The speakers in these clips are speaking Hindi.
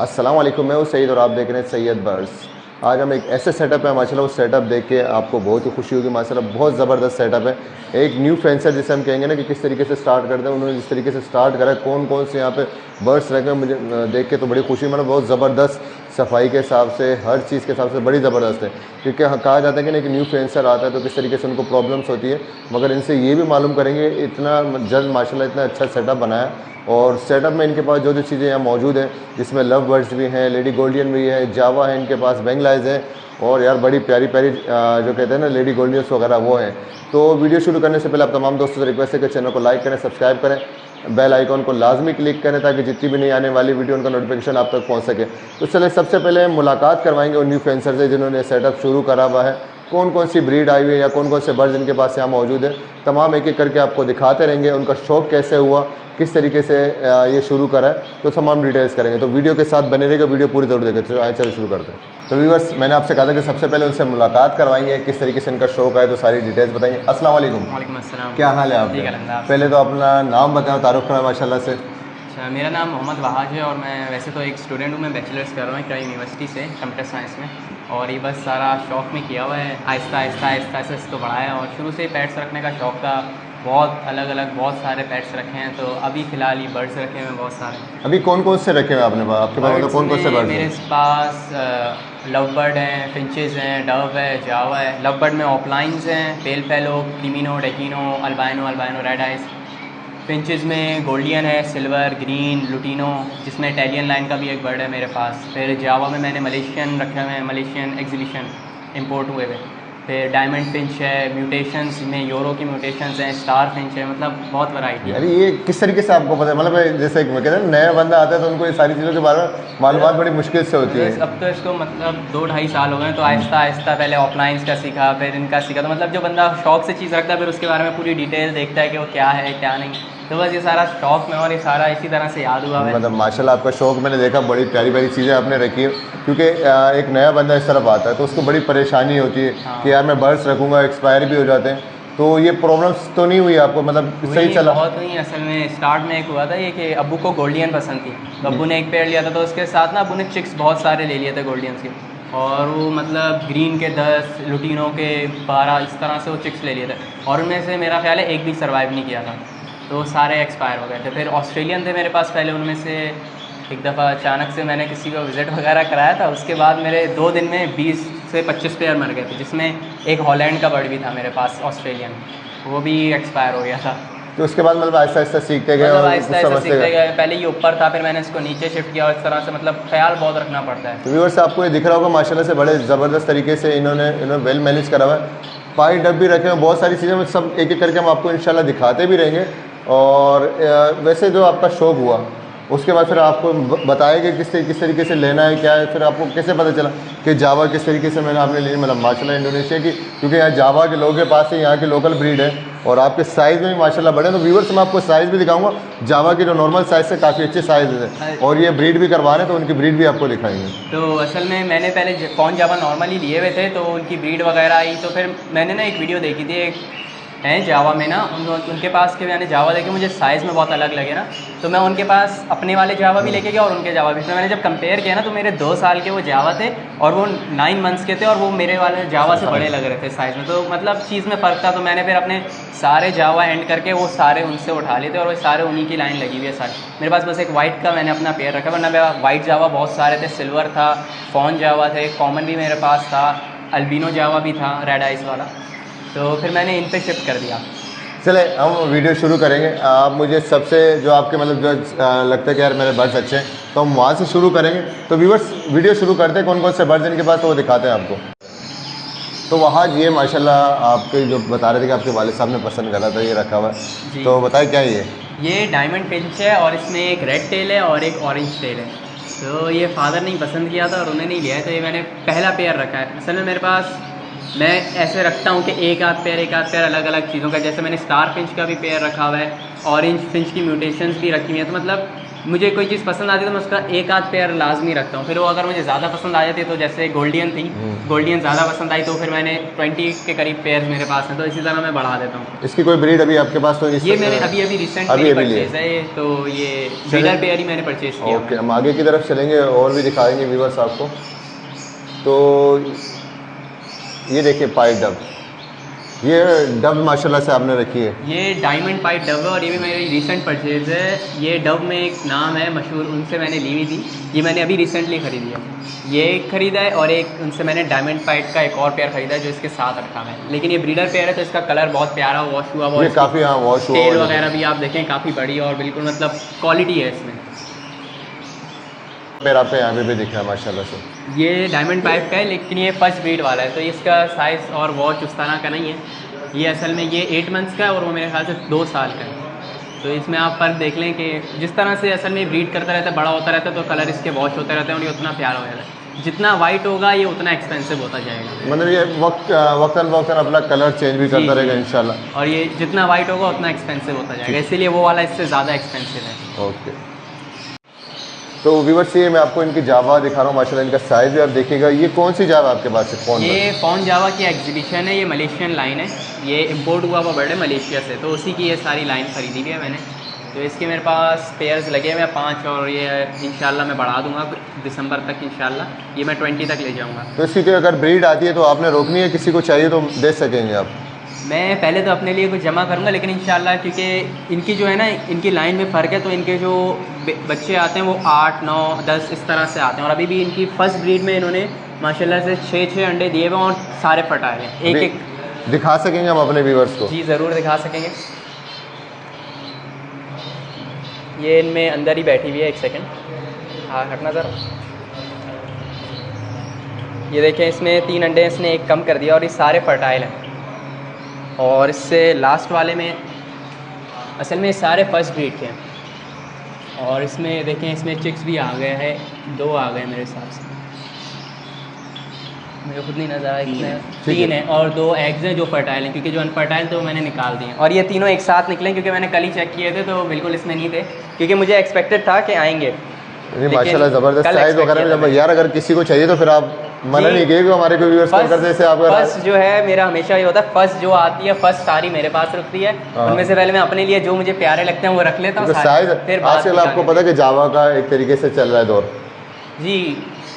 अस्सलाम वालेकुम, मैं हूँ सईद और आप देख रहे हैं सैयद बर्ड्स। आज हम एक ऐसे सेटअप है माशाल्लाह, वो सेटअप देख के आपको बहुत ही खुशी होगी माशाल्लाह। बहुत ज़बरदस्त सेटअप है। एक न्यू फेंसर जिसे हम कहेंगे ना कि किस तरीके से स्टार्ट करते हैं, उन्होंने जिस तरीके से स्टार्ट करा है, कौन कौन से यहाँ पे बर्ड्स रखे हैं, मुझे देख के तो बड़ी खुशी, मतलब बहुत ज़बरदस्त सफाई के हिसाब से, हर चीज़ के हिसाब से बड़ी ज़बरदस्त है। क्योंकि कहा जाता है कि ना एक न्यू फेंसर आता है तो किस तरीके से उनको प्रॉब्लम्स होती है, मगर इनसे ये भी मालूम करेंगे इतना जल्द माशाल्लाह इतना अच्छा सेटअप बनाया। और सेटअप में इनके पास जो जो चीज़ें यहाँ मौजूद हैं, जिसमें लव बर्ड्स भी हैं, लेडी गोल्डियन भी है, जावा है, इनके पास बेंगलाइज है, और यार बड़ी प्यारी प्यारी जो कहते हैं ना लेडी गोल्डियंस वगैरह वो हैं। तो वीडियो शुरू करने से पहले आप तमाम दोस्तों से रिक्वेस्ट है कि चैनल को लाइक करें, सब्सक्राइब करें, बेल आइकॉन को लाजमी क्लिक करें ताकि जितनी भी नई आने वाली वीडियो उनका नोटिफिकेशन आप तक पहुंच सके। तो चलिए सबसे पहले मुलाकात करवाएंगे उन न्यू फेंसर से जिन्होंने सेटअप शुरू करा हुआ है, कौन कौन सी ब्रीड आई हुई है या कौन कौन से बर्ड्स इनके पास यहाँ मौजूद है, तमाम एक एक करके आपको दिखाते रहेंगे। उनका शौक़ कैसे हुआ, किस तरीके से ये शुरू करा है, तो तमाम डिटेल्स करेंगे। तो वीडियो के साथ बने रहेगा, वीडियो पूरी जरूर देखें। आइए चलिए शुरू करते हैं। तो व्यूअर्स, मैंने आपसे कहा था कि सबसे पहले उनसे मुलाकात करवाएंगे, किस तरीके से इनका शौक़ है, तो सारी डिटेल्स बताएंगे। अस्सलाम वालेकुम। वालेकुम अस्सलाम। क्या हाल है आपका? पहले तो अपना नाम बताओ, तारुफ करा माशाल्लाह से। अच्छा, मेरा नाम मोहम्मद वहाज है और मैं वैसे तो एक स्टूडेंट हूँ। मैं बैचलर्स कर रहा हूँ क्राइम यूनिवर्सिटी से कंप्यूटर साइंस में, और ये बस सारा शौक़ में किया हुआ है। आहिस्ता आहिस्ता आहिस्ता आहिस्ता इसको बढ़ाया, और शुरू से पेट्स रखने का शौक़ था। बहुत अलग अलग बहुत सारे पेट्स रखे हैं। तो अभी फ़िलहाल ये बर्ड्स रखे हुए हैं बहुत सारे। अभी कौन कौन से रखे हुए आपने आपके पास? मतलब कौन कौन से बर्ड्स? मेरे पास लव बर्ड हैं, फिंचेस हैं, डव है, जावा है। लव बर्ड में ऑफलाइंस हैं, पेल fellow, क्रीमिनो, डेकिनो, albino red ice. Finches में गोल्डियन है, सिल्वर, ग्रीन, लुटिनो, जिसमें इटालियन लाइन का भी एक बर्ड है मेरे पास। फिर जावा में मैंने मलेशियन रखे हुए हैं, मलेशियन एग्जीबिशन इम्पोर्ट हुए हुए। फिर डायमंड फिंच है, म्यूटेशंस में यूरो की म्यूटेशंस हैं, स्टार फिंच है, मतलब बहुत वैरायटी है। अरे ये किस तरीके से आपको पता है? मतलब जैसे मैं कहता हूँ नया बंदा आता है तो उनको ये सारी चीज़ों के बारे में मालूमात बड़ी मुश्किल से होती है। अब तो इसको मतलब 2-2.5 साल हो गए, तो आहिस्ता आहिस्ता पहले ऑफलाइंस का सीखा, फिर इनका सीखा। तो मतलब जो बंदा शौक से चीज़ रखता है फिर उसके बारे में पूरी डिटेल देखता है कि वो क्या है क्या नहीं। तो बस ये सारा शौक में और ये सारा इसी तरह से याद हुआ है। मतलब माशाल्लाह आपका शौक मैंने देखा, बड़ी प्यारी प्यारी चीज़ें आपने रखी है। क्योंकि एक नया बंदा इस तरफ आता है तो उसको बड़ी परेशानी होती है कि यार मैं बर्ड्स रखूँगा, एक्सपायर भी हो जाते हैं। तो ये प्रॉब्लम्स तो नहीं हुई आपको? मतलब सही चला? बहुत हुई। असल में स्टार्ट में एक हुआ था ये कि अब्बू को गोल्डियन पसंद थी, तो अब्बू ने एक पेड़ लिया था, तो उसके साथ ना अब्बू ने चिक्स बहुत सारे ले लिए थे गोल्डियंस के। और वो मतलब ग्रीन के 10, लुटिनो के 12, इस तरह से वो चिक्स ले लिए थे, और उनमें से मेरा ख्याल है एक भी सर्वाइव नहीं किया था, तो सारे एक्सपायर हो गए थे। फिर ऑस्ट्रेलियन थे मेरे पास पहले, उनमें से एक दफ़ा अचानक से मैंने किसी को विज़िट वगैरह कराया था, उसके बाद मेरे 2 दिन में 20 से 25 पेयर मर गए थे, जिसमें एक हॉलैंड का बर्ड भी था मेरे पास ऑस्ट्रेलियन, वो भी एक्सपायर हो गया था। तो उसके बाद मतलब आहिस्ता आहिस्ता सीखते गए, मतलब आहिस्ता आहिस्ता सीखते गए। पहले ये ऊपर था, फिर मैंने इसको नीचे शिफ्ट किया, और इस तरह से मतलब ख्याल बहुत रखना पड़ता है। तो व्यूअर्स आपको ये दिख रहा होगा माशाल्लाह से बड़े ज़बरदस्त तरीके से इन्होंने वेल मैनेज करा हुआ है। पाई डब भी रखे हैं, बहुत सारी चीज़ें में सब एक एक करके हम आपको इंशाल्लाह दिखाते भी रहेंगे। और वैसे जो आपका शौक़ हुआ उसके बाद फिर आपको बताया कि किस तरीके से लेना है, क्या है, फिर आपको कैसे पता चला कि जावा किस तरीके से मैंने आपने ली? मतलब माशाल्लाह इंडोनेशिया की, क्योंकि यहाँ जावा के लोगों के पास से यहाँ की लोकल ब्रीड है, और आपके साइज़ में भी माशाल्लाह बड़े। तो व्यूअर्स मैं आपको साइज़ भी दिखाऊंगा, जावा की जो नॉर्मल साइज़ से काफ़ी अच्छे साइज़ है, और ये ब्रीड भी करवा रहे हैं तो उनकी ब्रीड भी आपको दिखाएंगे। तो असल में मैंने पहले कौन जावा नॉर्मली लिए हुए थे, तो उनकी ब्रीड वगैरह आई, तो फिर मैंने ना एक वीडियो देखी थी, एक हैं जावा में ना, उनके पास के मैंने जावा देखे, मुझे साइज़ में बहुत अलग लगे ना, तो मैं उनके पास अपने वाले जावा भी लेके गया और उनके जावा भी। तो मैंने जब कंपेयर किया ना, तो मेरे 2 साल के वो जावा थे और वो 9 मंथ्स के थे, और वो मेरे वाले जावा से बड़े लग रहे थे साइज़ में। तो मतलब चीज़ में फ़र्क था। तो मैंने फिर अपने सारे जावा एंड करके वो सारे उनसे उठा लिए थे, और वो सारे उन्हीं की लाइन लगी हुई है सारी। मेरे पास बस एक वाइट का मैंने अपना पेयर रखा, वरना मेरा वाइट जावा बहुत सारे थे, सिल्वर था, फॉन जावा थे, कॉमन भी मेरे पास था, अल्बिनो जावा भी था, रेड आइस वाला। तो फिर मैंने इन पे शिफ्ट कर दिया। चले हम वीडियो शुरू करेंगे। आप मुझे सबसे जो आपके मतलब जो लगता है कि यार मेरे बर्ड्स अच्छे हैं, तो हम वहाँ से शुरू करेंगे। तो व्यूअर्स वीडियो शुरू करते हैं, कौन कौन से बर्ड्स इनके पास तो वो दिखाते हैं आपको। तो वहाँ ये माशाल्लाह आपके जो बता रहे थे कि आपके वालिद साहब ने पसंद करा था, ये रखा हुआ है, तो बताइए क्या ये डायमंड फिंच है, और इसमें एक रेड टेल है और एक ऑरेंज टेल है। तो ये फादर ने पसंद किया था और उन्होंने नहीं लिया है, तो ये मैंने पहला पेयर रखा है। असल में मेरे पास मैं ऐसे रखता हूँ कि एक आध पेयर अलग अलग चीज़ों का, जैसे मैंने स्टार फिंच का भी पेयर रखा हुआ है, ऑरेंज फिंच की म्यूटेशंस भी रखी हुई हैं। तो मतलब मुझे कोई चीज़ पसंद आती है तो मैं उसका एक आध पेयर लाजमी रखता हूँ। फिर वो अगर मुझे ज़्यादा पसंद आ जाती है, तो जैसे गोल्डियन थी, गोल्डियन ज़्यादा पसंद आई तो फिर मैंने 20 के करीब पेयर मेरे पास हैं, तो इसी तरह मैं बढ़ा देता हूँ। इसकी कोई ब्रीड अभी आपके पास? तो ये मैंने अभी रिसेंटली परचेज है, तो ये ब्रीडर पेयर ही मैंने परचेज किया। ओके, हम आगे की तरफ चलेंगे और भी दिखाएंगे व्यूअर्स आपको। तो ये देखिए पाइट डब, ये डब माशाल्लाह से आपने रखी है। ये डायमंड पाइट डब है और ये भी मेरी रिसेंट परचेज है। ये डब में एक नाम है मशहूर, उनसे मैंने ली हुई थी, ये मैंने अभी रिसेंटली ख़रीदी है। ये एक ख़रीदा है और एक उनसे मैंने डायमंड पाइट का एक और पेयर ख़रीदा है जो इसके साथ रखा है। लेकिन ये ब्रीडर पेयर है तो इसका कलर बहुत प्यारा वॉश हुआ, बहुत काफ़ी, हाँ वॉश हुआ, टेल वगैरह भी आप देखें काफ़ी बड़ी और बिल्कुल मतलब क्वालिटी है इसमें। पेयर आपको यहाँ पे भी दिख रहा है माशाल्लाह से। ये डायमंड पाइप का है लेकिन ये फर्स्ट ब्रीड वाला है, तो इसका साइज़ और वॉच उस तरह का नहीं है। ये असल में ये 8 मंथ्स का है और वो मेरे ख्याल से 2 साल का है। तो इसमें आप फर्क देख लें कि जिस तरह से असल में ब्रीड करता रहता है, बड़ा होता रहता है, तो कलर इसके वॉश होते रहते हैं और ये उतना प्यारा हो जाता है। जितना वाइट होगा ये उतना एक्सपेंसिव होता जाएगा, मतलब ये वक्तन अपना कलर चेंज भी करता रहेगा इंशाल्लाह। और ये जितना वाइट होगा उतना एक्सपेंसिव होता जाएगा, इसीलिए वो वाला इससे ज़्यादा एक्सपेंसिव है। ओके, तो व्यूअर्स ये मैं आपको इनकी जावा दिखा रहा हूँ माशाल्लाह, इनका साइज़ भी आप देखिएगा। ये कौन सी जावा आपके पास है? ये फॉन जावा की एग्जीबिशन है, ये मलेशियन लाइन है, ये इंपोर्ट हुआ हुआ बर्ड है मलेशिया से, तो उसी की ये सारी लाइन ख़रीदी हुई है मैंने। तो इसके मेरे पास पेयर्स लगे हुए हैं 5 और ये इंशाल्लाह मैं बढ़ा दूंगा दिसंबर तक, इंशाल्लाह ये मैं 20 तक ले जाऊंगा। तो इसकी कोई अगर ब्रीड आती है तो आपने रोकनी है, किसी को चाहिए तो दे सकेंगे आप? मैं पहले तो अपने लिए कुछ जमा करूंगा, लेकिन इंशाल्लाह क्योंकि इनकी जो है ना, इनकी लाइन में फ़र्क है, तो इनके जो बच्चे आते हैं वो 8, 9, 10 इस तरह से आते हैं। और अभी भी इनकी फर्स्ट ब्रीड में इन्होंने माशाल्लाह से 6 अंडे दिए हुए और सारे फटाए हैं। एक दिखा सकेंगे हम अपने व्यूअर्स को? जी ज़रूर दिखा सकेंगे। ये इनमें अंदर ही बैठी हुई है, 1 सेकंड, हाँ हटना ज़रा। ये देखें, इसमें 3 अंडे इसने एक कम कर दिया और ये सारे फर्टाइल हैं। और इससे लास्ट वाले में असल में सारे फर्स्ट ब्रीड के हैं। और इसमें देखें, इसमें चिक्स भी आ गए हैं, 2 आ गए मेरे हिसाब से, मुझे खुद नहीं नज़र आया, इसमें 3 हैं और 2 एग्स हैं जो फर्टाइल हैं, क्योंकि जो अनफर्टाइल थे वो मैंने निकाल दिए। और ये तीनों एक साथ निकले क्योंकि मैंने कल ही चेक किए थे, तो बिल्कुल इसमें नहीं थे, क्योंकि मुझे एक्सपेक्टेड था कि आएंगे। माशाल्लाह ज़बरदस्त साइज़ वगैरह यार, अगर किसी को चाहिए तो फिर आप मना नहीं किए हमारे कोई व्यूअर्स कॉल करते से। आप फर्स्ट जो है मेरा हमेशा ये होता है, फर्स्ट जो आती है फर्स्ट सारी मेरे पास रुकती है, उनमें से पहले मैं अपने लिए जो मुझे प्यारे लगते हैं वो रख लेता हूँ। फिर आजकल आपको पता है कि जावा का एक तरीके से चल रहा है दौर। जी,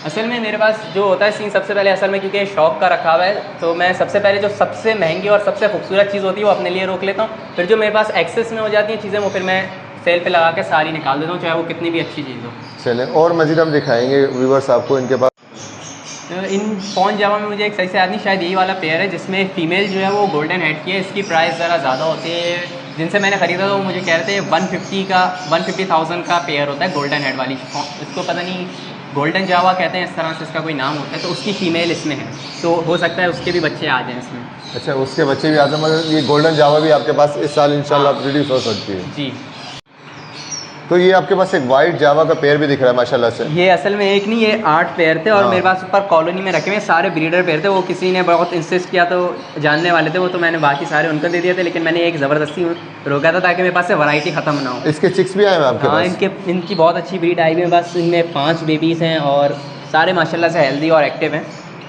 असल में मेरे पास जो होता है सीन, सबसे पहले असल में क्योंकि शौक का रखा हुआ है, तो मैं सबसे पहले जो सबसे महंगी और सबसे खूबसूरत चीज़ होती है वो अपने लिए रोक लेता हूँ। फिर जो मेरे पास एक्सेस में हो जाती हैं चीज़ें, वो फिर मैं सेल पे लगा के सारी निकाल देता हूँ, चाहे वो कितनी भी अच्छी चीज़ हो। चलें, और मज़ीद हम दिखाएंगे व्यूअर्स आपको इनके पास। तो इन फॉन जावा में मुझे एक सही से याद नहीं, शायद यही वाला पेयर है जिसमें फ़ीमेल जो है वो गोल्डन हेड की है। इसकी प्राइस ज़रा ज़्यादा होती है, जिनसे मैंने ख़रीदा था वो मुझे कह रहे थे 150,000 का पेयर होता है गोल्डन हेड वाली। इसको पता नहीं गोल्डन जावा कहते हैं, इस तरह से इसका कोई नाम होता है। तो उसकी फ़ीमेल इसमें है, तो हो सकता है उसके भी बच्चे आ जाएँ इसमें। अच्छा, उसके बच्चे भी आते हैं, मतलब ये गोल्डन जावा भी आपके पास इस साल इंशाल्लाह प्रोड्यूस हो सकती है? जी। तो ये आपके पास एक वाइट जावा का पेयर भी दिख रहा है माशाल्लाह से। ये असल में एक नहीं, ये 8 पेयर थे और मेरे पास ऊपर कॉलोनी में रखे हुए सारे ब्रीडर पेयर थे। वो किसी ने बहुत इंसिस्ट किया, तो जानने वाले थे वो, तो मैंने बाकी सारे उनको दे दिए थे, लेकिन मैंने एक ज़बरदस्ती रोका था ताकि मेरे पास से वैरायटी ख़त्म ना हो। इसके चिक्स भी आए हैं आपके पास? इनकी बहुत अच्छी ब्रीड आई हुई है, बस इनमें 5 बेबीज़ हैं और सारे माशाल्लाह से हेल्दी और एक्टिव हैं।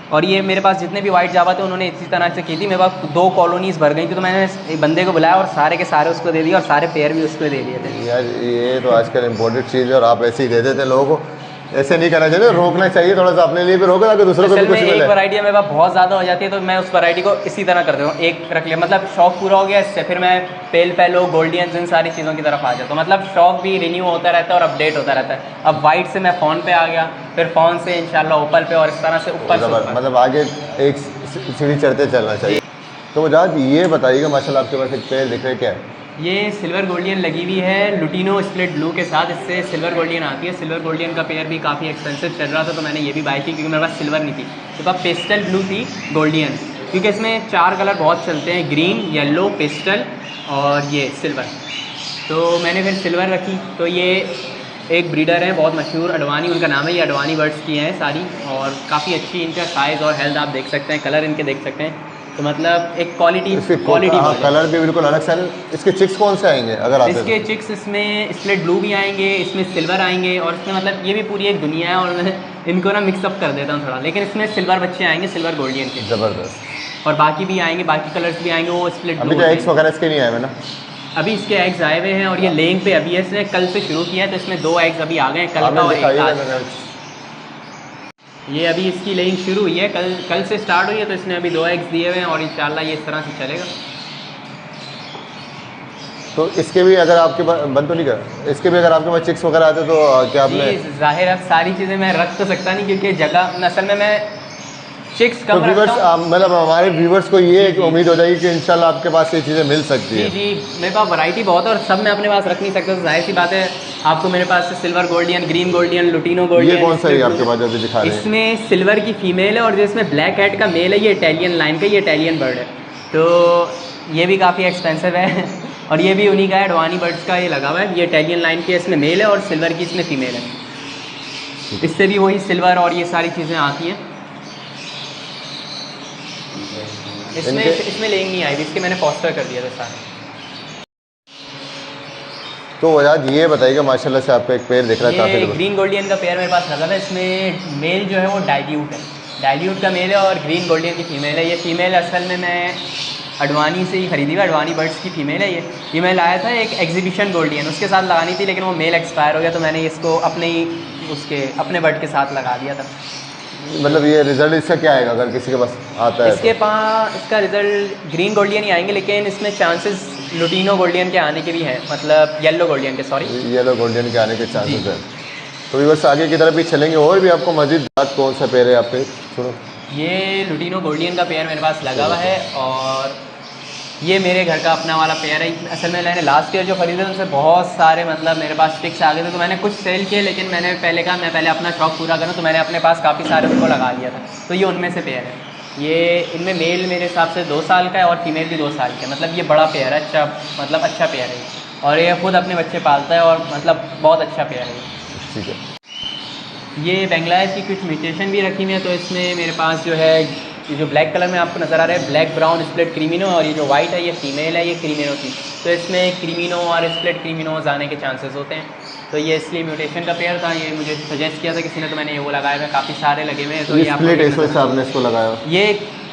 और ये मेरे पास जितने भी वाइट जावा थे उन्होंने इसी तरह से की थी। मेरे पास 2 कॉलोनीज़ भर गई थी, तो मैंने एक बंदे को बुलाया और सारे के सारे उसको दे दिए और सारे पेयर भी उसको दे दिए थे। यार ये तो आजकल इम्पोर्टेड चीज़ है और आप ऐसे ही दे देते लोगों को। ऐसे नहीं करना चाहिए, रोकना चाहिए थोड़ा सा, अपने लिए भी रोका ताकि दूसरों को भी कुछ मिले। एक वैरायटी मेरे पास बहुत ज़्यादा हो जाती है, तो मैं उस वैरायटी को इसी तरह कर देता हूँ, एक रख लिया, मतलब शौक पूरा हो गया इससे, फिर मैं पेल पेलो गोल्डियंस इन सारी चीज़ों की तरफ आ जाता हूँ। मतलब शौक भी रिन्यू होता रहता है और अपडेट होता रहता है। अब वाइट से मैं फ़ोन पे आ गया, फिर फ़ोन से इंशाल्लाह ओपल पे, और इस तरह से ऊपर मतलब आगे एक सीढ़ी चढ़ते चलना चाहिए। तो मुझे ये बताइएगा, माशाल्लाह आपके पास एक पेयर दिख रहे क्या है? ये सिल्वर गोल्डियन लगी हुई है लुटिनो स्प्लिट ब्लू के साथ, इससे सिल्वर गोल्डियन आती है। सिल्वर गोल्डियन का पेयर भी काफ़ी एक्सपेंसिव चल रहा था, तो मैंने ये भी बाई की क्योंकि मेरे पास सिल्वर नहीं थी। तो पास पेस्टल ब्लू थी गोल्डियन, क्योंकि इसमें 4 कलर बहुत चलते हैं, ग्रीन, येलो, पेस्टल और ये सिल्वर। तो मैंने फिर सिल्वर रखी। तो ये एक ब्रीडर है बहुत मशहूर, अडवाणी उनका नाम है, ये अडवाणी बर्ड्स की हैं सारी, और काफ़ी अच्छी इनका साइज़ और हेल्थ आप देख सकते हैं, कलर इनके देख सकते हैं, तो मतलब एक क्वालिटी हाँ, कलर भी बिल्कुल अलग सा है। इसके चिक्स कौन से आएंगे अगर आते इसके चिक्स इसमें स्प्लिट ब्लू भी आएंगे, इसमें सिल्वर आएंगे, और इसमें मतलब ये भी पूरी एक दुनिया है, और मैं इनको ना मिक्सअप कर देता हूँ थोड़ा, लेकिन इसमें सिल्वर बच्चे आएंगे, सिल्वर गोल्डियन के ज़बरदस्त। और बाकी भी आएंगे, बाकी कलर्स भी आएंगे, वो स्प्लिट अभी ब्लू तो एग्स वगैरह इसके नहीं आए हैं ना? अभी इसके एग्स आए हुए हैं, और ये लेइंग पे अभी इसने कल से शुरू किया है, तो इसमें 2 एग्स अभी आ गए हैं, कल का और एक आज। ये अभी इसकी लेइंग शुरू हुई है, कल से स्टार्ट हुई है, तो इसने अभी 2 एग्स दिए हुए हैं, और इंशाल्लाह ये इस तरह से चलेगा। तो इसके भी अगर आपके पास बंद तो नहीं कर, इसके भी अगर आपके पास चिक्स वगैरह आते तो क्या आपने? जाहिर अब सारी चीज़ें मैं रख तो सकता नहीं, क्योंकि जगह असल में मैं चिक्स तो कम व्यूवर्स, मतलब हमारे व्यूवर्स को ये एक उम्मीद हो जाएगी कि इंशाल्लाह आपके पास ये चीज़ें मिल सकती है। जी, मेरे पास वैरायटी बहुत है, और सब मैं अपने पास रख नहीं सकता, तो जाहिर सी बात है आपको मेरे पास से silver Gouldian, green Gouldian, lutino Gouldian. ये कौन सा है आपके पास जो दिखा रहे हैं? इसमें सिल्वर की फीमेल है, और जिसमें ब्लैक हेड का मेल है, ये इटालियन लाइन का, ये इटालियन बर्ड है, तो ये भी काफ़ी एक्सपेंसिव है और ये भी उन्हीं का है, अडवाणी बर्ड्स का ये लगा हुआ है, ये इटालियन लाइन की इसमें मेल है, और सिल्वर की इसमें फीमेल है, इससे भी वही सिल्वर और ये सारी चीज़ें आती हैं। इसमें लेंग नहीं आई, इसके मैंने पोस्टर कर दिया था सारे। तो वजाद ये बताइएगा, माशाल्लाह से आपका एक पेयर दिख रहा है काफ़ी। ये ग्रीन गोल्डियन का पेयर मेरे पास लगा था, इसमें मेल जो है वो डाइल्यूट है, डाइल्यूट का मेल है, और ग्रीन गोल्डियन की फीमेल है। ये फीमेल असल में मैं अडवाणी से ही खरीदी हुई, अडवाणी बर्ड्स की फीमेल है ये मैं लाया था एक एग्जीबिशन गोल्डियन, उसके साथ लगानी थी, लेकिन वो मेल एक्सपायर हो गया, तो मैंने इसको अपने बर्ड के साथ लगा दिया था। मतलब ये रिजल्ट इसका क्या आएगा अगर किसी के पास आता है? इसका रिजल्ट ग्रीन गोल्डियन ही आएंगे, लेकिन इसमें चांसेस लुटीनो गोल्डियन के आने के भी हैं, मतलब येलो गोल्डियन के, सॉरी येलो गोल्डियन के आने के चांसेस हैं। तो बस आगे की तरफ भी चलेंगे, और भी आपको मजीद बात कौन सा पेयर है आप पे सुनो। ये लुटीनो गोल्डियन का पेयर मेरे पास लगा हुआ है, और ये मेरे घर का अपना वाला पेयर है। असल में मैंने लास्ट ईयर जो खरीदे थे उनसे बहुत सारे मतलब मेरे पास टिक्स आ गए थे, तो मैंने कुछ सेल किए, लेकिन मैंने पहले कहा मैं पहले अपना शौक पूरा करूँ, तो मैंने अपने पास काफ़ी सारे उनको लगा लिया था, तो ये उनमें से पेयर है। ये इनमें मेल मेरे हिसाब से 2 साल का है, और फीमेल भी 2 साल का है, मतलब ये बड़ा पेयर है, अच्छा पेयर है, और ये खुद अपने बच्चे पालता है, और मतलब बहुत अच्छा पेयर है। ठीक है। ये बांग्लादेश की कुछ म्यूटेशन भी रखी हुई है, तो इसमें मेरे पास जो है ये जो ब्लैक कलर में आपको नज़र आ रहा है, ब्लैक ब्राउन स्प्लिट क्रीमिनो, और ये जो वाइट है ये फीमेल है, ये क्रीमिनो की, तो इसमें क्रीमिनो और स्प्लिट क्रीमिनोज आने के चांसेस होते हैं, तो ये इसलिए म्यूटेशन का पेयर था। ये मुझे सजेस्ट किया था किसी ने, तो मैंने ये वो लगाए हुए, काफ़ी सारे लगे हुए हैं। तो ये आपने इसको लगाया, ये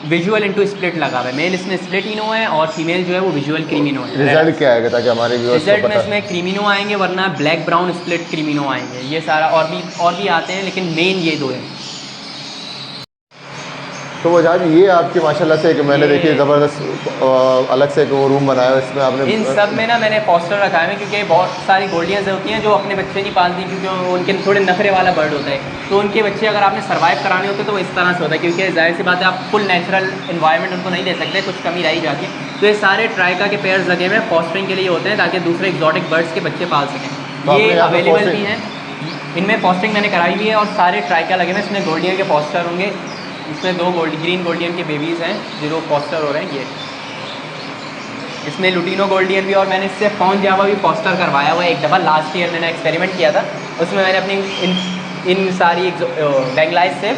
विजुअल इनटू स्प्लिट लगा हुआ है, मेल इसमें स्प्लिट इनो है, और फीमेल जो है वो विजुअल क्रीमिनो है। रिजल्ट क्या आएगा ताकि हमारे रिजल्ट में इसमें क्रीमिनो आएंगे, वरना ब्लैक ब्राउन स्प्लिट क्रीमिनो आएंगे, ये सारा और भी आते हैं, लेकिन मेन ये 2 हैं। तो वो जहाँ ये आपकी माशाल्लाह से एक मैंने देखी ज़बरदस्त अलग से एक वो रूम बनाया है, इसमें आपने इन सब में ना मैंने पोस्टर रखा है, क्योंकि बहुत सारी गोल्डियंस होती हैं जो अपने बच्चे नहीं पालती, क्योंकि उनके थोड़े नखरे वाला बर्ड होता है, तो उनके बच्चे अगर आपने सर्वाइव कराने होते तो वो इस तरह से होता है, क्योंकि जाहिर सी बात है आप फुल नेचुरल इन्वायरमेंट उनको नहीं दे सकते, कुछ कमी रही जाती है। तो ये सारे ट्राइका के पेयर्स लगे हुए हैं, फॉस्टरिंग के लिए होते हैं, ताकि दूसरे एक्जॉटिक बर्ड्स के बच्चे पाल सकें। ये अवेलेबल भी हैं, इनमें फॉस्टरिंग मैंने कराई हुई है, और सारे ट्राइका लगे हुए हैं, इसमें गोल्डियन के फॉस्टर होंगे, इसमें 2 ग्रीन गोल्डियन के बेबीज़ हैं जो फॉस्टर हो रहे हैं। ये इसमें लुटीनो गोल्डियन भी, और मैंने इससे फॉन जावा भी फॉस्टर करवाया हुआ है एक दफ़ा, लास्ट ईयर मैंने एक्सपेरिमेंट किया था, उसमें मैंने अपनी इन सारी बांग्लादेश से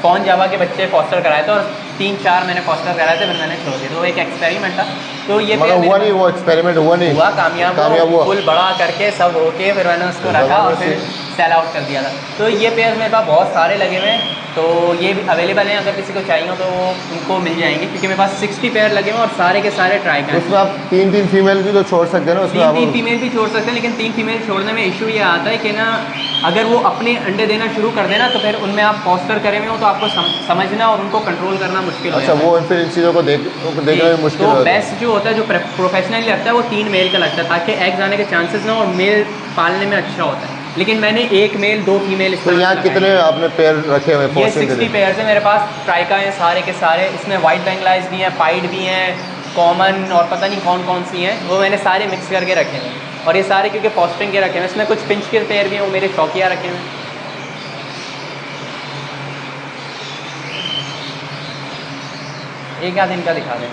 फॉन जावा के बच्चे फॉस्टर कराए थे, और 3-4 मैंने फॉस्टर कराए थे, फिर मैंने छोड़ दिया, तो एक एक्सपेरिमेंट था। तो ये हुआ नहीं, वो एक्सपेरिमेंट हुआ कामयाब हुआ, फुल बड़ा करके सब होके फिर मैंने उसको रखा, और फिर सेल आउट कर दिया था। तो ये पेयर मेरे पास बहुत सारे लगे हुए हैं, तो ये भी अवेलेबल हैं, अगर किसी को चाहिए हो तो उनको मिल जाएंगे, क्योंकि मेरे पास 60 पेयर लगे हुए हैं, और सारे के सारे ट्राई करें। उसमें आप 3 फीमेल भी तो छोड़ सकते हैं ना, उसमें 3 फीमेल भी छोड़ सकते हैं, लेकिन 3 फीमेल छोड़ने में इशू ये आता है कि ना अगर वो अपने अंडे देना शुरू कर देना, तो फिर उनमें आप फॉस्टर करे हुए हो, तो आपको समझना और उनको कंट्रोल करना मुश्किल हो जाता है। वो फिर इन चीज़ों को देखना भी मुश्किल तो बेस्ट जो होता है, जो प्रोफेशनली लगता है, वो 3 मेल का लगता है, ताकि एग्स आने के चांसेस ना, और मेल पालने में अच्छा होता है। लेकिन मैंने 1 मेल 2 फीमेल। तो यहाँ कितने आपने पेयर रखे हुए? ये 60 पेयर है मेरे पास, ट्राइका हैं सारे के सारे, इसमें वाइट बेंगलाइज भी हैं, पाइड भी हैं, कॉमन और पता नहीं कौन कौन सी हैं, वो मैंने सारे मिक्स करके रखे हैं, और ये सारे क्योंकि फॉस्टरिंग के रखे हैं। इसमें कुछ पिंच के पेयर भी हैं, वो मेरे शौकिया रखे हैं। एक आध इनका दिखा दें,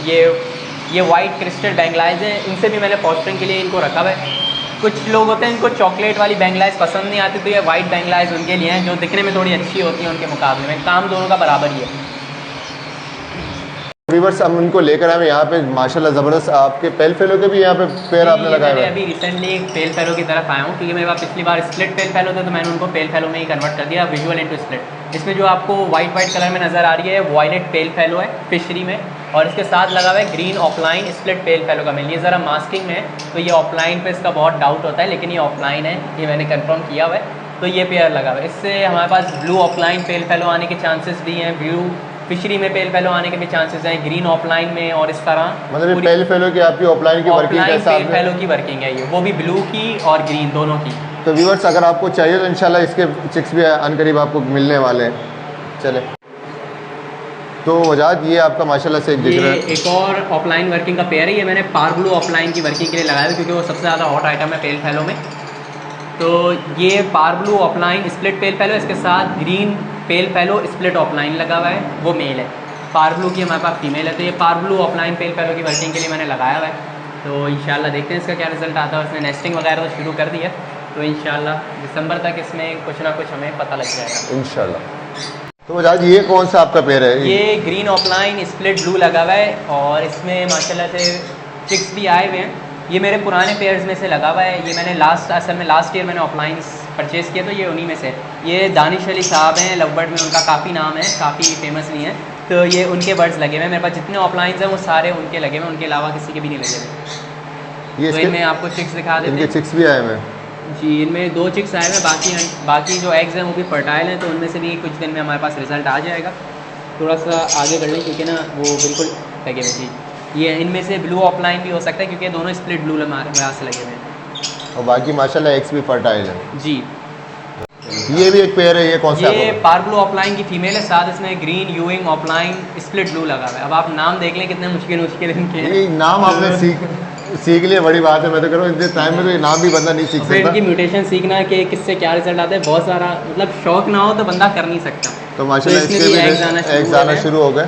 ये वाइट क्रिस्टल बेंगलाइज हैं, इनसे भी मैंने फॉस्टरिंग के लिए इनको रखा हुआ है। कुछ लोग होते हैं इनको चॉकलेट वाली बैंगलाइज पसंद नहीं आती, तो ये वाइट बैंगलाइज उनके लिए हैं जो दिखने में थोड़ी अच्छी होती है उनके मुकाबले में। काम दोनों का बराबर ही है। व्यूअर्स हम उनको लेकर आए यहाँ पे माशाल्लाह ज़बरदस्त। आपके पेल फेलो के भी यहाँ पे पेयर आपने लगाए हुए हैं? अभी रिसेंटली एक पेल फेलो की तरफ आया हूँ, क्योंकि मेरे पास पिछली बार स्प्लिट पेल फेलो थे तो मैंने उनको पेल फेलो में ही कन्वर्ट कर दिया, विजुअल इनटू स्प्लिट। इसमें जो आपको वाइट कलर में नज़र आ रही है वॉयलेट पेल फेलो है फिशरी में, और इसके साथ लगा हुआ है green offline split pale fellow का मिल। ये ज़रा मास्किंग में है तो ये ऑफलाइन पे इसका बहुत डाउट होता है, लेकिन ये ऑफलाइन है, ये मैंने कन्फर्म किया हुआ है। तो ये पेयर लगा हुआ है। इससे हमारे पास ब्लू ऑफलाइन पेल फेलो आने के चांसेस भी हैं, ब्लू फिशरी में पेल फेलो आने के भी चांसेस हैं, ग्रीन ऑफलाइन में, और इस तरह मतलब पेल फेलो की आपकी ऑफलाइन की वर्किंग के साथ पेल फेलो की वर्किंग है ये, वो भी ब्लू की और ग्रीन दोनों की। तो व्यूअर्स अगर आपको चाहिए तो इंशाल्लाह इसके चिक्स भी अनकरीब आपको मिलने वाले हैं। चले तो वजाद ये आपका माशाल्लाह से दिख रहा है। एक और ऑफलाइन वर्किंग का पेयर है, ये मैंने पार ब्लू ऑफलाइन की वर्किंग के लिए लगाया है, क्योंकि वो सबसे ज़्यादा हॉट आइटम है पेल फेलो में। तो ये पार blue offline split pale fellow, इसके साथ green pale fellow split offline लगा हुआ है, वो मेल है। पार ब्लू की हमारे पास फीमेल है, तो ये पार ब्लू ऑफलाइन पेल फेलो की वर्किंग के लिए मैंने लगाया हुआ है। तो इंशाल्लाह देखते हैं इसका क्या रिजल्ट आता है। उसने नेस्टिंग वगैरह तो शुरू कर दी है, तो इंशाल्लाह दिसंबर तक इसमें कुछ ना कुछ हमें पता लग जाएगा इंशाल्लाह। तो वजाद ये कौन सा आपका पेयर है? ये ग्रीन ऑफलाइन स्प्लिट ब्लू लगा हुआ है, और इसमें माशाल्लाह से चिक्स भी आए हुए हैं। ये मेरे पुराने पेयर्स में से लगा हुआ है, ये मैंने असल में लास्ट ईयर मैंने ऑफलाइन परचेज़ किया, तो ये उन्हीं में से। ये दानिश अली साहब हैं, लवबर्ड में उनका काफ़ी नाम है, काफ़ी फेमस नहीं है, तो ये उनके बर्ड्स लगे हुए हैं। मेरे पास जितने ऑफलाइंस हैं वो सारे उनके लगे हुए हैं, उनके अलावा किसी के भी नहीं लगे हुए। तो इनमें आपको चिक्स दिखा देते हैं। इनके चिक्स भी आए हुए हैं जी, इनमें 2 चिक्स आए हैं, बाकी जो एग्स हैं वो भी फर्टाइल हैं, तो उनमें से भी कुछ दिन में हमारे पास रिजल्ट आ जाएगा। थोड़ा सा आगे कर लें क्योंकि ना वो बिल्कुल लगे हुए। जी, ये इनमें से ब्लू ऑफलाइन भी हो सकता है, क्योंकि दोनों स्प्लिट ब्लू यहाँ से लगे हुए हैं, और बाकी माशाल्लाह एग्स भी फर्टाइल है। जी। ये भी एक पेयर है, ये कौन सा? ये पार ब्लू ऑफलाइन की फीमेल है, साथ इसमें ग्रीन यूइंग ऑफलाइन स्प्लिट ब्लू लगा हुआ है। अब आप नाम देख लें कितने मुश्किल इनके हैं। ये नाम आपने सीख लिया, बड़ी बात है। मैं तो कह रहा हूँ इतने टाइम में तो ये नाम भी बंदा नहीं सीख सकता। इनकी म्यूटेशन सीखना कि किससे क्या रिजल्ट आता है, बहुत सारा मतलब शौक ना हो तो बंदा कर नहीं सकता। तो माशाल्लाह इसके भी एग्स आना शुरू हो गए।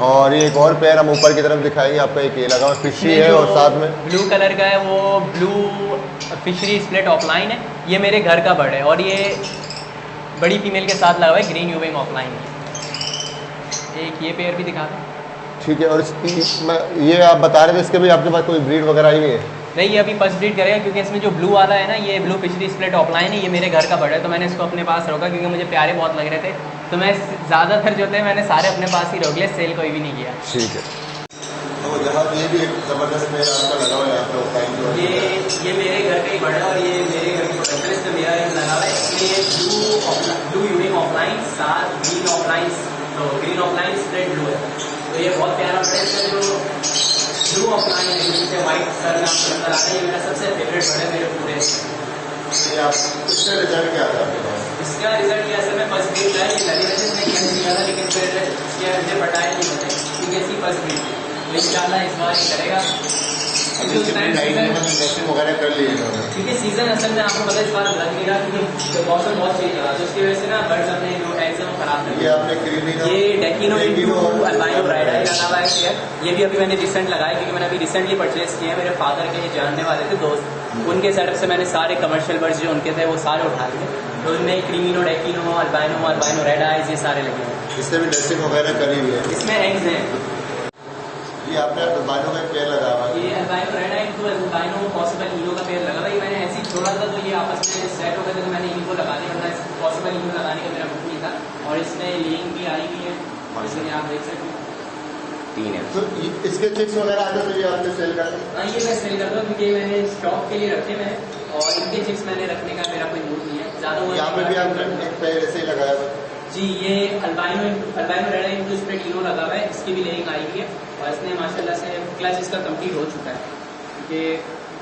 और ये एक और पेयर हम ऊपर की तरफ दिखाएंगे आपका, एक ये लगा हुआ फिशरी है, और साथ में ब्लू कलर का है, वो ब्लू फिशरी स्प्लिट ऑफलाइन है। ये मेरे घर का बर्ड है, और ये बड़ी फीमेल के साथ लगा हुआ है ग्रीन यूविंग ऑफलाइन। एक ये पेयर भी दिखा दें। ठीक है। और ये आप बता रहे थे इसके भी आपके पास कोई ब्रीड वगैरह आई हुई है? नहीं, ये अभी फर्स्ट ब्रीड करेगा, क्योंकि इसमें जो ब्लू वाला है ना, ये ब्लू फिशरी स्प्लिट ऑफलाइन है, ये मेरे घर का बर्ड है, तो मैंने इसको अपने पास रोका क्योंकि मुझे प्यारे बहुत लग रहे थे। तो मैं ज़्यादातर जो थे मैंने सारे अपने पास ही रोक लिए, सेल कोई भी नहीं किया। ठीक है। तो जहाँ ये भी एक ज़बरदस्त पेयर आपका लगा हुआ है आपका ऑफलाइन, ये मेरे घर का ही बर्ड है, और ये मेरे घर की प्रोडक्शन है, तो मेरा ये लगा हुआ है। इसमें ब्लू यूनिक ऑफलाइन, साथ ग्रीन ऑफलाइन, तो ग्रीन ऑफलाइन स्प्लिट ब्लू है, तो ये बहुत प्यारा बर्ड है। इसका जो ब्लू ऑफलाइन है जिससे वाइट सर में आपको नजर आता है, ये मेरा सबसे फेवरेट बर्ड है मेरे पूरे। इसका रिजल्ट क्या था आपके पास? इसका रिजल्ट ये असल में फर्स्ट ब्रीड का है, ये लगे वजह से नहीं किया था, लेकिन फिर इसके मुझे फर्टाइल नहीं होते क्योंकि ऐसी फर्स्ट ब्रीड थी। तो इंशाल्लाह इस बार ही करेगा वगैरह कर लिए, क्योंकि सीज़न असल में आपको पता है इस बार लग नहीं रहा, क्योंकि मौसम बहुत चेंज रहा, तो उसकी वजह से ना बर्ड्स अपने जो टैग्स हैं वो खराब कर दिए। ये डेकिनो अल्बाइनो रेड आई लगा हुआ है, ये भी अभी मैंने रिसेंट लगाया, क्योंकि मैंने अभी रिसेंटली परचेज किया है। मेरे फादर के जानने वाले थे दोस्त, उनके सेटअप से मैंने सारे कमर्शियल बर्ड्स जो उनके थे वो सारे उठा लिए, तो उनमें क्रीमिनो, डेकिनो, अल्बाइनो रेड आइज, ये सारे लगे हुए। इससे भी ड्रेसिंग वगैरह करी हुई है। इसमें एग्स हैं। ये आपने अल्बाइनो का पेयर लगा हुआ है, ये अल्बाइनो रेड आई तो अल्बाइनो पॉसिबल इनो का पेयर लगा हुआ है। ये मैंने ऐसे ही छोड़ा था, तो ये आपस में सेट हो गए थे, तो मैंने इनको लगा दिया, वरना पॉसिबल इनो लगाने का मेरा मुख नहीं था। और इसमें लिंक भी आई हुई है, इसमें आप देख सकते हैं 3 है। तो इसके चिक्स वगैरह आते तो ये आपने सेल कर दिया? हाँ, ये मैं सेल करता हूँ, क्योंकि मैंने स्टॉक के लिए रखे मैंने, और इनके चिक्स मैंने रखने का मेरा कोई मूड नहीं है ज़्यादा। यहाँ पे भी आपने एक पेयर ऐसे ही लगाया हुआ है? जी, ये अल्बाइनो रेड आई स्प्लिट इनो लगा हुआ है, इसकी भी लेइंग आई हुई है, और इसने माशाल्लाह से क्लच इसका कंप्लीट हो चुका है, क्योंकि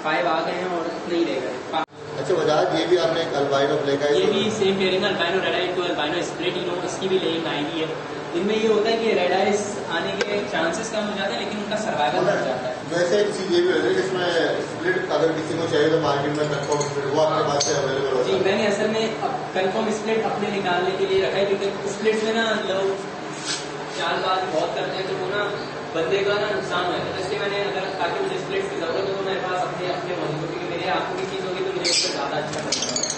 5 आ गए हैं और नहीं रह गए। अच्छा वजाद, ये भी आपने एक अल्बाइनो ब्लैक आई, ये भी same pairing albino red eye to albino split ino, इसकी भी लेइंग आई हुई है। इनमें ये होता है कि रेड आइज आने के चांसेस कम हो जाते हैं, लेकिन उनका सर्वाइवल बढ़ जाता है। वैसे एक चीज़ ये भी होती है कि इसमें स्प्लिट अगर किसी को चाहिए तो मार्केट में कंफर्म स्प्लिट वो आपके पास से अवेलेबल होता है? जी, मैंने असल में अब कंफर्म स्प्लिट अपने निकालने के लिए रखा है, क्योंकि स्प्लिट में ना लोग चालबाज बहुत करते हैं, तो वो ना बंदे का ना नुकसान होता है। तो इसलिए मैंने, अगर ताकि मुझे स्प्लिट की जरूरत हो तो मेरे पास अपने मौजूद हो, क्योंकि मेरे आंखों की चीज़ होगी इससे ज़्यादा अच्छा लगता है।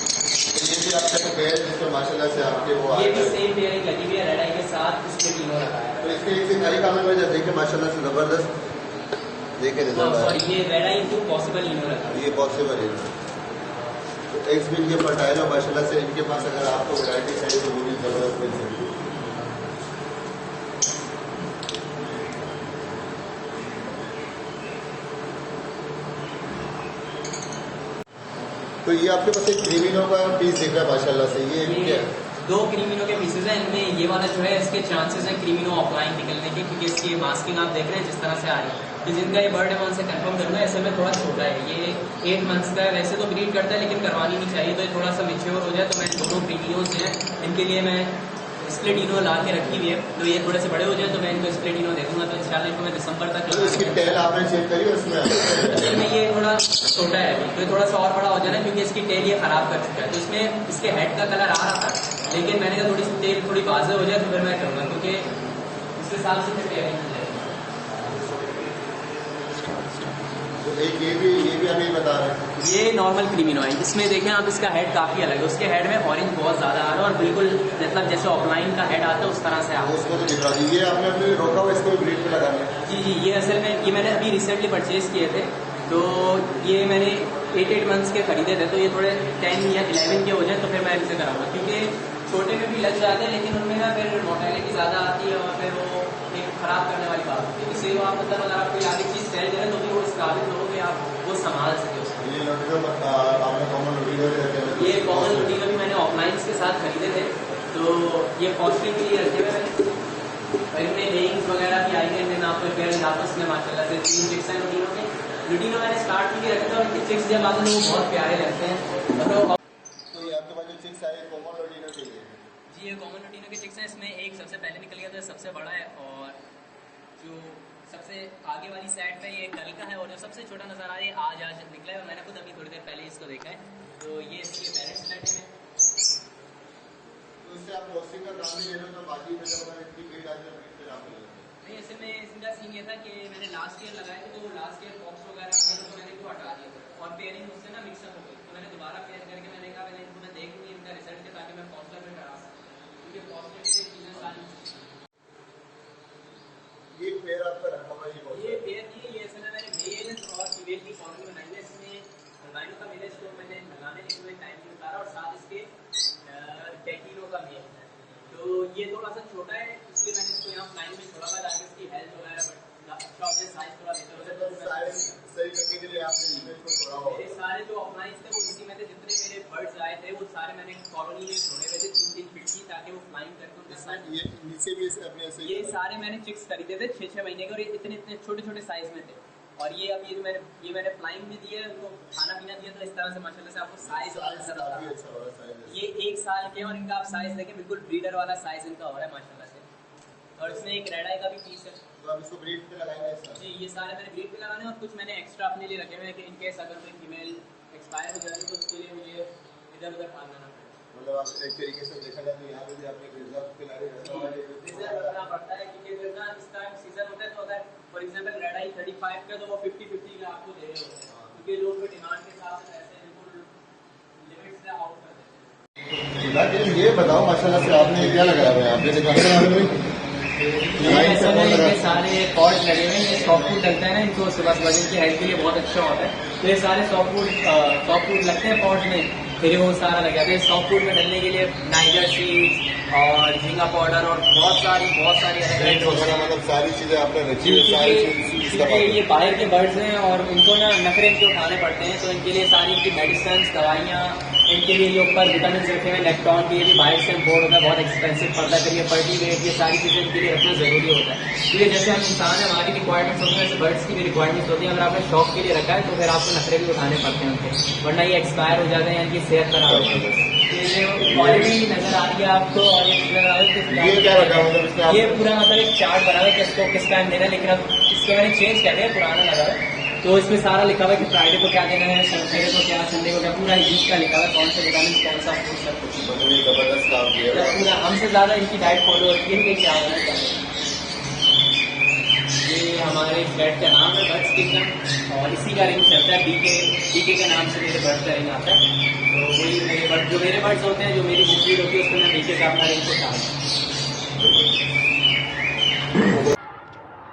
तो ये भी आपका तो पेयर जिसमें माशाल्लाह से आपके वो ये भी सेम पेयरिंग लगी हुई है रेड आई के साथ, इसमें तीनों रखा है। तो इसके एक खाली काम में जब देखे माशाल्लाह से ज़बरदस्त देखे रिजल्ट सॉरी, ये रेड आई टू पॉसिबल इनो रखा है। ये पॉसिबल है। तो एक्स बिन के फर्टाइल और माशाल्लाह से इनके पास अगर आपको वैरायटी चाहिए तो वो भी ज़बरदस्त मिल सकती है। तो ये आपके पास एक क्रीमिनो का पीस दिख रहा है माशाल्लाह से, ये क्या है? 2 क्रीमिनो के पीसेज हैं। इनमें ये वाला जो है इसके चांसेस हैं क्रीमिनो ऑफलाइन निकलने के, क्योंकि इसकी मास्किंग आप देख रहे हैं जिस तरह से आ रही है। तो जिनका ये बर्ड है मैं उनसे कंफर्म करूँगा। ऐसे में थोड़ा छोटा है, ये 8 मंथ्स का है। वैसे तो ब्रीड करता है लेकिन करवानी नहीं चाहिए, तो ये थोड़ा सा मेच्योर हो जाए तो मैं दोनों क्रीमिनोज हैं इनके लिए मैं स्प्लिटिनो ला के रखी हुई है। तो ये थोड़े से बड़े हो जाए तो मैं इनको स्प्लिटिनो दे दूँगा। तो इंशाल्लाह इनको मैं दिसंबर तक तो इसकी टेल आपने चेक करी उसमें ये थोड़ा छोटा है, तो थोड़ा सा और बड़ा हो जाए ना, क्योंकि इसकी टेल ये खराब कर चुका है। तो इसमें इसके हेड का कलर आ रहा था, लेकिन मैंने कहा थोड़ी सी टेल थोड़ी वाज़ेह हो जाए तो फिर मैं करूँगा, क्योंकि उस हिसाब से फिर टेयरिंग हो जाएगी। तो एक ये भी अभी बता रहे हैं, ये नॉर्मल क्रीमिनो है। इसमें देखें आप, इसका हेड काफ़ी अलग है। उसके हेड में ऑरेंज बहुत ज़्यादा आ रहा है और बिल्कुल मतलब जैसे ऑफलाइन का हेड आता है उस तरह से आ रहा है। उसको तो दिखा दीजिए, आपने अपने रोका हुआ इसको ब्रीड पे लगाने। जी, ये असल में ये मैंने अभी रिसेंटली परचेज़ किए थे। तो ये मैंने 8 मंथ्स के खरीदे थे। तो ये थोड़े 10 या 11 के हो जाए तो फिर मैं इनसे कराऊंगा, क्योंकि छोटे में भी लग जाते हैं लेकिन उनमें ना फिर मोर्टेलिटी ज़्यादा आती है और फिर वो एक ख़राब करने वाली बात होती है। इसलिए वो आप मतलब अगर आप कोई आगे चीज़ सेल करें तो फिर वो इस काबिल हो कि आप वो संभाल सके उसको। ये आपने कॉमन लुटिनो रहते हैं, ये कॉमन लुटिनो भी मैंने ऑफलाइन के साथ खरीदे थे। तो ये कॉस्टिंग के लिए रखे हुए मैंने, और इनमें लेइंग्स वगैरह भी आई हैं। इनमें आपको पेयर आपस में माशाल्लाह से 3 चिक्स हैं लुटिनो के। लुटिनो मैंने स्टार्ट में रखे थे और इनके चिक्स जब आते हैं वो बहुत प्यारे लगते हैं। तो ये आपके पास जो चिक्स आए कॉमन लुटिनो चाहिए? जी, ये कॉमन लुटिनो के चिक्स हैं। इसमें एक सबसे पहले निकल गया था, सबसे बड़ा है, और जो सबसे आगे वाली साइड पे ये कल का है, और जो सबसे छोटा नज़र आ रहा है आज निकला है। और मैंने खुद अभी थोड़ी देर पहले इसको देखा है। तो ये इसके पेरेंट्स बैठे हैं। तो इससे आप रोस्टिंग का काम भी ले लो तो बाकी में जब इतनी ब्रीड आ जाए फिर आप नहीं, ऐसे में इसका सीन ये था कि मैंने लास्ट ईयर लगाए थे, तो लास्ट ईयर बॉक्स वगैरह आ गए तो मैंने इनको हटा दिया था, और पेयरिंग उससे ना मिक्सअप हो गई। तो मैंने दोबारा पेयर करके मैंने कहा मैंने इनको मैं देख लूँगी इनका रिजल्ट के, ताकि मैं फॉस्टर में करा सकूँ, क्योंकि फॉस्टर की चीज़ें सारी ये पेयर आपका रखा हुआ ये पेयर नहीं है। ये असल में मैंने मेल और फीमेल की कॉलोनी बनाई है। इसमें अल्बाइनो का मेल है, इसको मैंने लगाने के लिए टाइम नहीं उतारा, और साथ इसके टेकिनो का मेल है। तो ये थोड़ा सा छोटा है, इसलिए मैंने इसको यहाँ फ्लाइन में छोड़ा हुआ, ताकि इसकी हेल्थ वगैरह अच्छा हो जाए, साइज थोड़ा बेहतर हो जाए। सही करने के लिए आपने इसको छोड़ा हुआ। मेरे सारे जो ऑफलाइन थे वो इसी में थे। जितने मेरे बर्ड्स आए थे वो सारे मैंने कॉलोनी में छोड़े हुए थे 3-3 फीट की, ताकि वो फ्लाइंग करके उनका साइज। ये नीचे भी अपने ऐसे ये सारे मैंने चिक्स खरीदे थे 6-6 महीने के, और ये इतने छोटे छोटे साइज में थे। और ये अब ये मैंने फ्लाइंग में दिए, उनको खाना पीना दिया, तो इस तरह से माशाल्लाह से आपको साइज काफी अच्छा हो रहा है। ये 1 साल के, और इनका आप साइज देखें बिल्कुल ब्रीडर वाला साइज इनका हो रहा है माशाल्लाह से। और इसमें एक रेड आई का भी पीस है। तो आप इसको ब्रीड पे लगाएंगे? जी, ये सारे मैंने ब्रीड पे लगाने, और कुछ मैंने एक्स्ट्रा अपने लिए रखे हुए हैं कि इनकेस अगर कोई फीमेल एक्सपायर हो जाए तो उसके लिए मुझे इधर उधर भागना ना पड़े। मतलब आप एक तरीके से देखा जाए तो यहाँ पे भी आपने रिजर्व के लारे रिजर्व रखना पड़ता है, क्योंकि अगर ना इस टाइम सीजन होता है तो अगर फॉर एग्जांपल रेड आई 35 का, तो वो 50-50 का आपको दे रहे होते हैं, क्योंकि लोग डिमांड के हिसाब से पैसे बिल्कुल लिमिट से आउट कर देते हैं। ये बताओ माशाल्लाह से आपने क्या लगाया है? आपने दिखाया ये सारे पॉट लगे हुए हैं। ये सॉफ्ट फूड लगता है ना इनको, सुबह सुबह इनकी हेल्थ के लिए बहुत अच्छा होता है। तो ये सारे सॉफ्ट फूड लगते हैं पॉट में, फिर वो सारा लग जाता है। सॉफ्ट फूड में डलने के लिए नाइजर सीड्स और झींगा पाउडर और बहुत सारी अलग मतलब सारी चीजें आपने रखी है, सारी क्योंकि ये बाहर के बर्ड्स हैं और उनको ना नखरे इनके उठाने पड़ते हैं। तो इनके लिए सारी इनकी मेडिसिन, दवाइयाँ, इनके लिए ये ऊपर विटामिन रखे हुए, नेक्टॉन के, ये भी बाहर से इम्पोर्ट होता है, बहुत एक्सपेंसिव पड़ता है। फिर ये पर्टी वेट, ये सारी चीज़ें इनके लिए रखना ज़रूरी होता है। इसलिए जैसे हम इंसान है, हमारी रिक्वायरमेंट्स होती है, वैसे बर्ड्स की भी रिक्वायरमेंट्स होती है। अगर आपने शौक के लिए रखा है तो फिर आपको नखरे भी उठाने पड़ते हैं उनके, वरना ये एक्सपायर हो जाते हैं, इनकी सेहत खराब हो जाती है। क्वालिटी नजर आ रही है आपको, और ये पूरा मतलब एक चार्ट बना है कि इसको किस टाइम देना है, लेकिन अब इसको मैंने चेंज कर दिया, पुराना लगा है। तो इसमें सारा लिखा हुआ है कि फ्राइडे को क्या देना है, सैटरडे को क्या, संडे को क्या, पूरा वीक का लिखा हुआ है, कौन सा विटामिन, कौन सा फूड, सब कुछ जबरदस्त काम किया। पूरा। हमसे ज़्यादा इनकी डाइट फॉलो होती है कि क्या होना चाहिए। ये हमारे फ्लैट का नाम है बर्ड्स किंगडम, और इसी का रिंग चलता है बीके के नाम से मेरे बर्ड्स का रिंग आता है। तो वही मेरे बर्ड जो मेरे बर्ड्स होते हैं, जो मेरी ब्रीड होती है, उसको मैं बीके का अपना रिंग से डालता।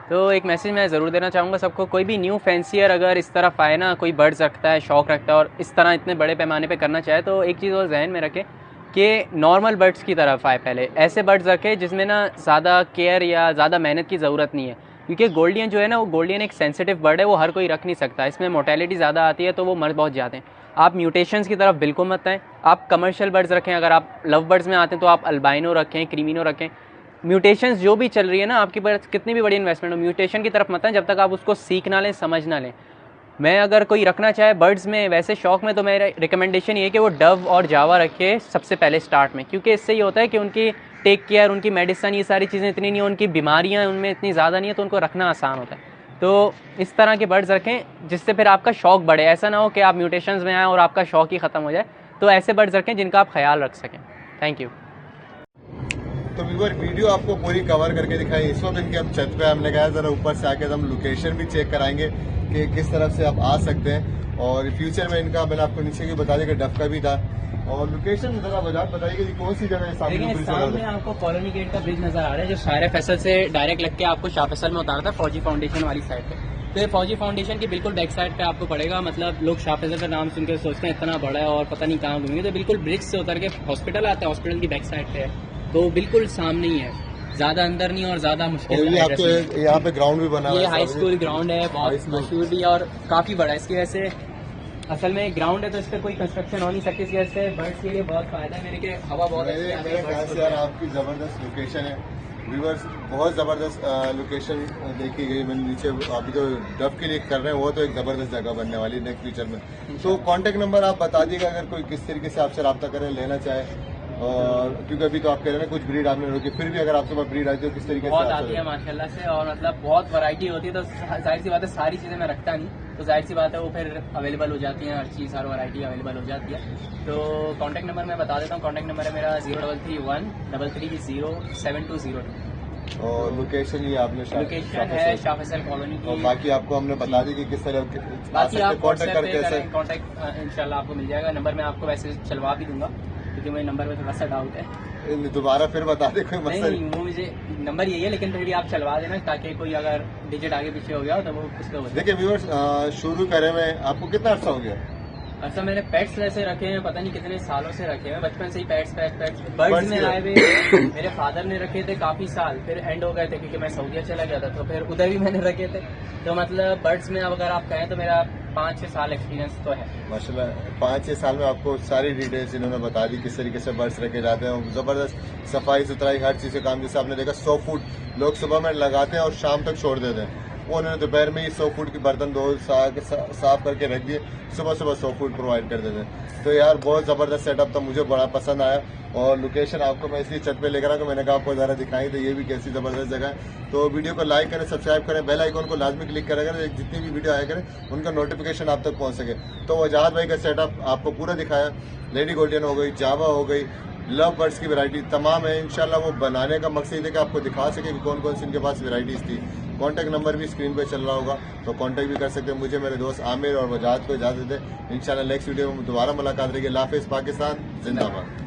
तो एक मैसेज मैं ज़रूर देना चाहूँगा सबको, कोई भी न्यू फैंसियर अगर इस तरफ आए ना, कोई बर्ड्स रखता है, शौक़ रखता है और इस तरह इतने बड़े पैमाने पे करना चाहे, तो एक चीज़ और जहन में रखें कि नॉर्मल बर्ड्स की तरफ आए। पहले ऐसे बर्ड्स रखें जिसमें ना ज़्यादा केयर या ज़्यादा मेहनत की ज़रूरत नहीं है, क्योंकि गोल्डियन जो है ना, वो गोल्डियन एक सेंसिटिव बर्ड है, वो हर कोई रख नहीं सकता, इसमें मोर्टेलिटी ज़्यादा आती है, तो वो मर बहुत जाते हैं। आप म्यूटेशंस की तरफ बिल्कुल मत आएँ। आप कमर्शियल बर्ड्स रखें, अगर आप लव बर्ड्स में आते हैं तो आप अल्बाइनो रखें, क्रीमिनो रखें। म्यूटेशंस जो भी चल रही है ना, आपकी पास कितनी भी बड़ी इन्वेस्टमेंट हो, म्यूटेशन की तरफ मत आएं जब तक आप उसको सीख ना लें, समझ ना लें। मैं अगर कोई रखना चाहे बर्ड्स में वैसे शौक में, तो मेरा रिकमेंडेशन ये है कि वो डव और जावा रखे सबसे पहले स्टार्ट में, क्योंकि इससे ये होता है कि उनकी टेक केयर, उनकी मेडिसिन, ये सारी चीज़ें इतनी नहीं है, उनकी बीमारियाँ उनमें इतनी ज़्यादा नहीं है, तो उनको रखना आसान होता है। तो इस तरह के बर्ड्स रखें जिससे फिर आपका शौक बढ़े। ऐसा ना हो कि आप म्यूटेशंस में आएँ और आपका शौक ही ख़त्म हो जाए। तो ऐसे बर्ड्स रखें जिनका आप ख्याल रख सकें। Thank you. तो व्यूअर वीडियो आपको पूरी कवर करके दिखाई। इस वक्त इनके हम छत पे, हमने कहा ज़रा ऊपर से आके हम लोकेशन भी चेक कराएंगे कि किस तरफ से आप आ सकते हैं, और फ्यूचर में इनका मैंने आपको नीचे की बता दिया कि डफ का भी था। और लोकेशन जरा वजह बताइए कि कौन सी जगह है सामने आपको कॉलोनी गेट का ब्रिज नजर आ रहा है, जो शायर फैसल से डायरेक्ट लग के आपको शाह फैसल में उतारता है, फौजी फाउंडेशन वाली साइड पे। तो ये फौजी फाउंडेशन की बिल्कुल बैक साइड पे आपको पड़ेगा। मतलब लोग शाह फैसल का नाम सुनकर सोचते हैं इतना बड़ा है और पता नहीं कहाँ घूमेंगे, तो बिल्कुल ब्रिज से उतर के हॉस्पिटल आता है, हॉस्पिटल की बैक साइड पे है, तो बिल्कुल सामने ही है, ज़्यादा अंदर नहीं और ज़्यादा मुश्किल। यहाँ पे ग्राउंड भी बना हुआ है, ये हाई स्कूल ग्राउंड है, बहुत मशहूर भी है और काफ़ी बड़ा है। इसकी वजह से असल में ग्राउंड है, तो इस पर कोई कंस्ट्रक्शन हो नहीं सकती, इसकी वजह से बर्ड्स के लिए बहुत फायदा है। मेरे के हवा बहुत अच्छी है यार, आपकी ज़बरदस्त लोकेशन है व्यूअर्स, बहुत ज़बरदस्त लोकेशन देखी गई। मैंने नीचे अभी तो डफ के लिए कर रहे हैं, वो तो एक ज़बरदस्त जगह बनने वाली नेक्स्ट फ्यूचर में। तो कांटेक्ट नंबर आप बता दीजिएगा अगर कोई किस तरीके से आपसे रब्ता करें, लेना चाहे। और क्योंकि अभी तो आप कह रहे हैं कुछ ब्रीड आपने रोकी, फिर भी अगर आपके पास ब्रीड आती है तो किस तरीके से बहुत आती है माशाल्लाह से, और मतलब बहुत वैरायटी होती है, तो जाहिर सी बात है सारी चीज़ें मैं रखता नहीं, तो जाहिर सी बात है वो फिर अवेलेबल हो जाती हैं, हर चीज़ हर वैरायटी अवेलेबल हो जाती है। तो कॉन्टैक्ट नंबर मैं बता देता हूँ। कॉन्टैक्ट नंबर है मेरा 0331330720। और लोकेशन ये आपने लोकेशन है शाह फैसल कॉलोनी की। और बाकी आपको हमने बता दी कि किस तरह बाकी आप कॉन्टैक्ट इंशाल्लाह आपको मिल जाएगा। नंबर मैं आपको वैसे चलवा भी दूंगा, क्योंकि मेरे नंबर में थोड़ा सा डाउट है। दोबारा फिर बता दे, कोई मसला नहीं, वो मुझे नंबर यही है, लेकिन फिर भी आप चलवा देना, ताकि कोई अगर डिजिट आगे पीछे हो गया तो वो उसको देखिए व्यूअर्स, शुरू करें में आपको कितना अर्सा हो गया? अच्छा, मैंने पेट्स ऐसे रखे हैं, पता नहीं कितने सालों से रखे हैं, बचपन से ही पेट्स बर्ड्स में आए हुए। मेरे फादर ने रखे थे काफ़ी साल, फिर एंड हो गए थे क्योंकि मैं सऊदीया चला गया था, तो फिर उधर भी मैंने रखे थे। तो मतलब बर्ड्स में अब अगर आप कहें तो मेरा 5-6 साल एक्सपीरियंस तो है माशाल्लाह। 5-6 साल में आपको सारी डिटेल्स इन्होंने बता दी किस तरीके से बर्ड्स रखे जाते हैं। ज़बरदस्त सफाई सुथराई हर चीज़ का काम, जैसे आपने देखा 100 फुट लोग सुबह में लगाते हैं और शाम तक छोड़ देते हैं, वो उन्होंने दोपहर में ही 100 फुट के बर्तन धो साफ करके रख दिए, सुबह 100 फुट प्रोवाइड कर देते हैं। तो यार बहुत ज़बरदस्त सेटअप था, मुझे बड़ा पसंद आया। और लोकेशन आपको मैं इसलिए छत पे लेकर आया कि मैंने कहा आपको ज़रा दिखाई, तो ये भी कैसी ज़बरदस्त जगह है। तो वीडियो को लाइक करें, सब्सक्राइब करें, बेल आइकन को लाजमी क्लिक करें, अगर जितनी भी वीडियो आया करें उनका नोटिफिकेशन आप तक पहुँच सके। तो वजाहत भाई का सेटअप आपको पूरा दिखाया, लेडी गोल्डन हो गई, जावा हो गई, लव बर्ड्स की वैरायटी तमाम है। इंशाल्लाह वो बनाने का मकसद है कि आपको दिखा सके कि कौन कौन सी इनके पास वैरायटीज़ थी। कॉन्टैक्ट नंबर भी स्क्रीन पे चल रहा होगा, तो कॉन्टैक्ट भी कर सकते हैं। मुझे मेरे दोस्त आमिर और वजाहत को इजाज़त दें। इंशाल्लाह नेक्स्ट वीडियो में दोबारा मुलाकात रहेगी। अल्लाह हाफ़िज़, पाकिस्तान जिंदाबाद।